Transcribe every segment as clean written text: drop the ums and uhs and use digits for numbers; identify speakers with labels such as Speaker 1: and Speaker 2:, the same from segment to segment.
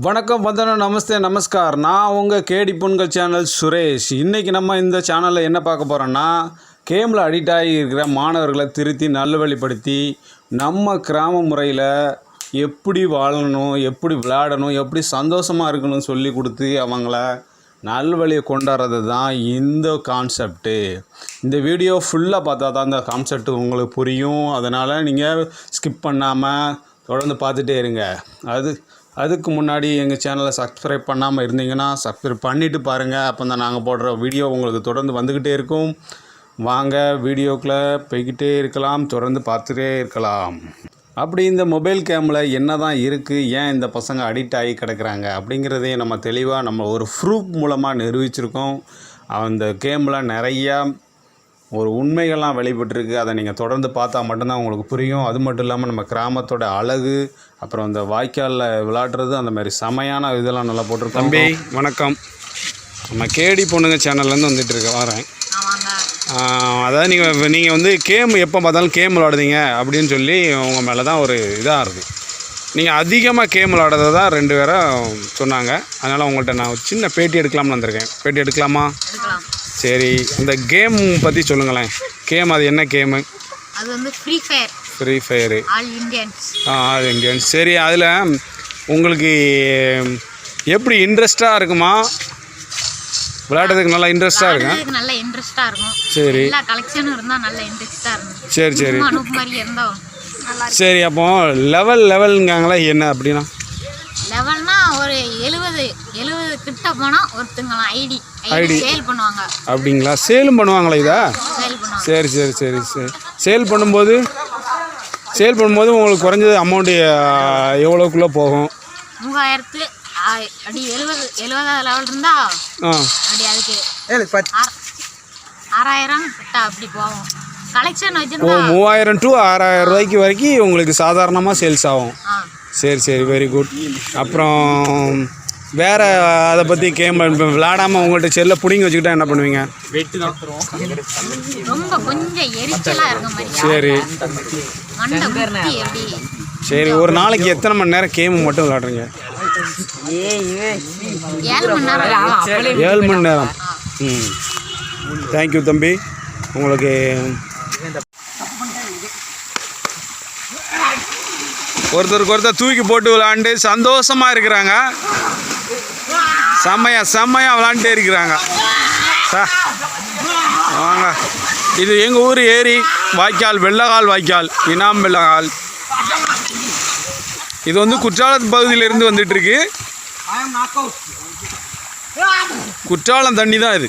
Speaker 1: வணக்கம் வந்தனம் நமஸ்தே நமஸ்கார். நான் உங்கள் கேடி பொண்கள் சேனல் சுரேஷ். இன்றைக்கி நம்ம இந்த சேனலில் என்ன பார்க்க போகிறோன்னா, கேமில் அடிக்ட் ஆகி இருக்கிற மாணவர்களை திருத்தி நல்வழிப்படுத்தி நம்ம கிராம முறையில் எப்படி வாழணும், எப்படி விளையாடணும், எப்படி சந்தோஷமாக இருக்கணும்னு சொல்லி கொடுத்து அவங்கள நல்வழியை கொண்டாடுறது தான் இந்த கான்செப்ட்டு. இந்த வீடியோ ஃபுல்லாக பார்த்தா தான் இந்த கான்செப்ட் உங்களுக்கு புரியும். அதனால் நீங்கள் ஸ்கிப் பண்ணாமல் தொடர்ந்து பார்த்துட்டே இருங்க. அதுக்கு முன்னாடி எங்கள் சேனலை சப்ஸ்கிரைப் பண்ணாமல் இருந்தீங்கன்னா சப்ஸ்கிரைப் பண்ணிவிட்டு பாருங்கள். அப்போ தான் நாங்கள் போடுற வீடியோ உங்களுக்கு தொடர்ந்து வந்துக்கிட்டே இருக்கும். வாங்க வீடியோக்குள்ளே போய்கிட்டே இருக்கலாம், தொடர்ந்து பார்த்துட்டே இருக்கலாம். அப்படி இந்த மொபைல் கேமில் என்ன தான் இருக்குது, ஏன் இந்த பசங்க அடிக்ட் ஆகி கிடக்கிறாங்க அப்படிங்கிறதையும் நம்ம தெளிவாக நம்ம ஒரு ப்ரூஃப் மூலமாக நிரூபிச்சிருக்கோம். அந்த கேமில் நிறையா ஒரு உண்மைகள்லாம் வெளிப்பட்டுருக்கு. அதை நீங்கள் தொடர்ந்து பார்த்தா மட்டும்தான் உங்களுக்கு புரியும். அது மட்டும் இல்லாமல் நம்ம கிராமத்தோட அழகு, அப்புறம் இந்த வாய்க்காலில் விளையாடுறது, அந்த மாதிரி செமையான இதெல்லாம் நல்லா போட்டிருக்கோம். தம்பி வணக்கம், நம்ம கேடி பொண்ணுங்க சேனல்லேருந்து வந்துட்டு வரேன். அதாவது நீங்கள் வந்து கேம் எப்போ பார்த்தாலும் கேம் விளாடுதீங்க அப்படின்னு சொல்லி உங்கள் மேலே தான் ஒரு இதாக இருக்குது. நீங்கள் அதிகமாக கேம் விளாடுறத தான் 2 பேரும் சொன்னாங்க. அதனால் உங்கள்கிட்ட நான் ஒரு சின்ன பேட்டி எடுக்கலாம்னு வந்திருக்கேன். பேட்டி எடுக்கலாமா? சரி, இந்த கேம் பற்றி சொல்லுங்களேன். கேம் அது என்ன கேமு?
Speaker 2: அது வந்து ஃப்ரீ ஃபயரு. All
Speaker 1: Indians. சரி, அதில் உங்களுக்கு எப்படி இன்ட்ரெஸ்ட்டாக இருக்குமா? விளையாடுறதுக்கு நல்லா இன்ட்ரெஸ்ட்டாக இருக்கும்.
Speaker 2: நல்ல இன்ட்ரெஸ்ட்டாக இருக்கும்.
Speaker 1: சரி,
Speaker 2: எல்லா கலெக்ஷனும் இருந்தால் நல்ல இன்ட்ரெஸ்ட்டாக இருக்கும்.
Speaker 1: சரி
Speaker 2: அனுப்பு மாதிரி இருந்தால்
Speaker 1: சரி. அப்போ லெவலுங்காங்களா என்ன அப்படின்னா?
Speaker 2: லெவல்னா ஒரு 70 கிட்ட போனால் ஒருத்தங்களாம் ஐடி சேல் பண்ணுவாங்க.
Speaker 1: அப்படிங்களா? சேலும் பண்ணுவாங்களா இதா? சரி. சேல் பண்ணும்போது உங்களுக்கு குறைஞ்சது அமௌண்ட்டு எவ்வளோக்குள்ளே போகும்?
Speaker 2: 3000 அப்படி 70 லெவல் இருந்தால் அப்படி அதுக்கு 6000 கிட்ட அப்படி போகும். கலெக்ஷன் வச்சுருந்தா
Speaker 1: 3000 to 6000 ரூபாய்க்கு வரைக்கும் உங்களுக்கு சாதாரணமாக சேல்ஸ் ஆகும். சரி, வெரி குட். அப்புறம் வேறு அதை பற்றி கேம் விளையாடாமல் உங்கள்கிட்ட செல்லை பிடிங்கி வச்சுக்கிட்டா என்ன பண்ணுவீங்க?
Speaker 2: ரொம்ப கொஞ்சம் எரிச்சலாக இருக்கும் மாதிரி.
Speaker 1: சரி, ஒரு நாளைக்கு எத்தனை மணி நேரம் கேம் மட்டும் விளையாடுறீங்க? 7 மணி நேரம். தேங்க்யூ தம்பி. உங்களுக்கு ஒருத்தர் தூக்கி போட்டு விளாண்டு சந்தோஷமாக இருக்கிறாங்க. செம்மையாக விளாண்டே இருக்கிறாங்க. வாங்க, இது எங்கள் ஊர் ஏரி வாய்க்கால், வெள்ளகால் வாய்க்கால், இனாம் வெள்ளகால். இது வந்து குற்றாலம் பகுதியிலிருந்து வந்துட்டுருக்கு. குற்றாலம் தண்ணி தான் இது.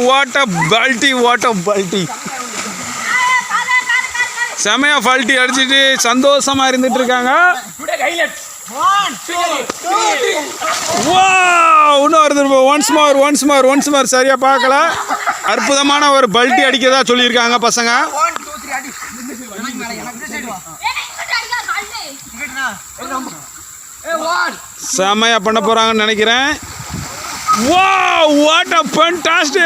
Speaker 1: வாட் அ பல்ட்டி. செமையா பல்ட்டி அடிச்சுட்டு சந்தோஷமா இருந்துட்டு இருக்காங்க. Once more. சரியா பார்க்கல. அற்புதமான ஒரு பல்ட்டி அடிக்கிறதா சொல்லியிருக்காங்க பசங்க. செமையா பண்ண போறாங்கன்னு நினைக்கிறேன். What a fantastic.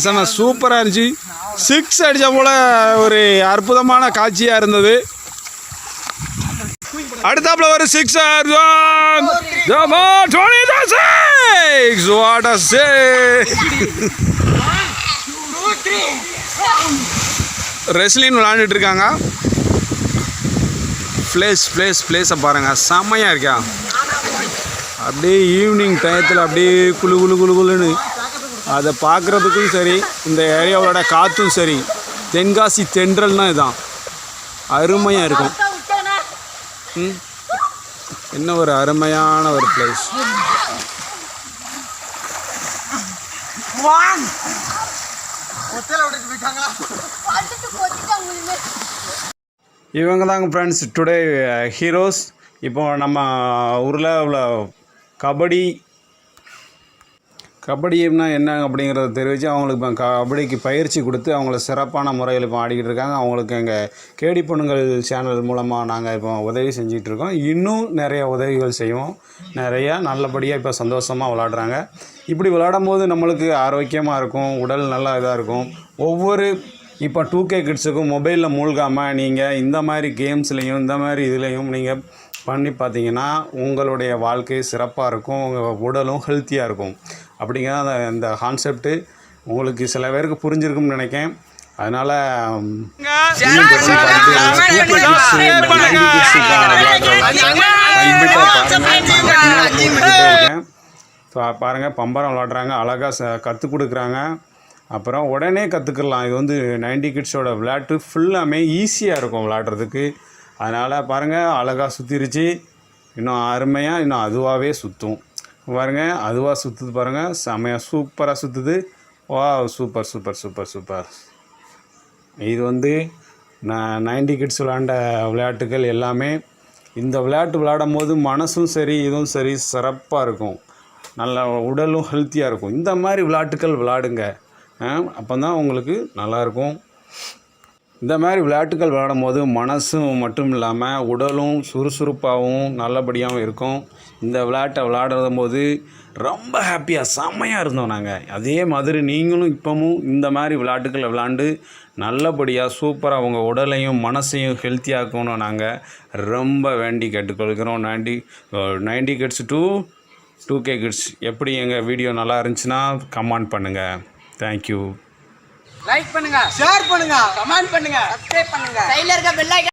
Speaker 1: செம சூப்பராக இருந்துச்சு. 6 அடித்த போல ஒரு அற்புதமான காட்சியாக இருந்தது. அடுத்தாப்புல ஒரு 6 ரெஸ்லிங் விளையாண்டுட்டு இருக்காங்க. பிளேஸை பாருங்கள், செம்மையாக இருக்கா. அப்படியே ஈவினிங் டயத்தில் அப்படியே குளுன்னு அதை பார்க்குறதுக்கும் சரி, இந்த ஏரியாவோட காற்றும் சரி, தென்காசி தென்றல்னா இதுதான். அருமையாக இருக்கும். என்ன ஒரு அருமையான ஒரு பிளேஸ். இவங்க தாங்க ஃப்ரெண்ட்ஸ் டுடே ஹீரோஸ். இப்போ நம்ம ஊரில் உள்ள கபடினா என்ன அப்படிங்கிறத தெரிவித்து அவங்களுக்கு இப்போ கபடிக்கு பயிற்சி கொடுத்து அவங்கள சிறப்பான முறையில் இப்போ ஆடிக்கிட்டு இருக்காங்க. அவங்களுக்கு எங்கள் கேடி பொண்ணுங்கள் சேனல் மூலமாக நாங்கள் இப்போ உதவி செஞ்சிகிட்ருக்கோம். இன்னும் நிறைய உதவிகள் செய்வோம். நிறையா நல்லபடியாக இப்போ சந்தோஷமாக விளாடுறாங்க. இப்படி விளாடும் போது நம்மளுக்கு ஆரோக்கியமாக இருக்கும், உடல் நல்லா இதாக இருக்கும். ஒவ்வொரு இப்போ 2K கிட்ஸுக்கும் மொபைலில் மூழ்காமல் நீங்கள் இந்த மாதிரி கேம்ஸ்லேயும் இந்த மாதிரி இதுலேயும் நீங்கள் பண்ணி பார்த்தீங்கன்னா உங்களுடைய வாழ்க்கை சிறப்பாக இருக்கும், உங்கள் உடலும் ஹெல்த்தியாக இருக்கும். அப்படிங்கிற அந்த கான்செப்ட்டு உங்களுக்கு சில பேருக்கு புரிஞ்சிருக்கும்னு நினைக்கிறேன். அதனால் பாருங்கள் பம்பரம் விளாடுறாங்க, அழகாக கற்றுக் கொடுக்குறாங்க. அப்புறம் உடனே கற்றுக்கலாம். இது வந்து 90 கிட்ஸோட விளையாட்டு ஃபுல்லாமே ஈஸியாக இருக்கும் விளையாடுறதுக்கு. அதனால் பாருங்கள் அழகாக சுற்றிருச்சு. இன்னும் அருமையாக இன்னும் அதுவாகவே சுற்றும். பாருங்கள் அதுவாக சுற்றுது பாருங்கள், செமையாக சூப்பராக சுற்றுது. வா சூப்பர் சூப்பர் சூப்பர் சூப்பர். இது வந்து 90 கிட்ஸ் விளையாண்ட விளையாட்டுகள் எல்லாமே. இந்த விளையாட்டு விளையாடும் போது மனசும் சரி இதுவும் சரி சிறப்பாக இருக்கும், நல்ல உடலும் ஹெல்த்தியாக இருக்கும். இந்த மாதிரி விளையாட்டுகள் விளையாடுங்க, அப்போ தான் உங்களுக்கு நல்லாயிருக்கும். இந்த மாதிரி விளையாட்டுகள் விளையாடும் போது மனசும் மட்டும் இல்லாமல் உடலும் சுறுசுறுப்பாகவும் நல்லபடியாகவும் இருக்கும். இந்த விளையாட்டை விளையாடும் போது ரொம்ப ஹாப்பியாக செம்மையாக இருந்தோம் நாங்கள். அதே மாதிரி நீங்களும் இப்போவும் இந்த மாதிரி விளையாட்டுகளை விளையாண்டு நல்லபடியாக சூப்பராக உங்கள் உடலையும் மனசையும் ஹெல்த்தியாக்கணும் நாங்கள் ரொம்ப வேண்டி கேட்டுக்கொள்கிறோம். 90 கிட்ஸ் to 2K கிட்ஸ் எப்படி எங்கள் வீடியோ நல்லா இருந்துச்சுன்னா கமெண்ட் பண்ணுங்கள். தேங்க்யூ.
Speaker 3: லைக் பண்ணுங்க, ஷேர் பண்ணுங்க, கமெண்ட் பண்ணுங்க, சப்ஸ்கிரைப் பண்ணுங்க. சைடுல இருக்க பெல் ஐகான்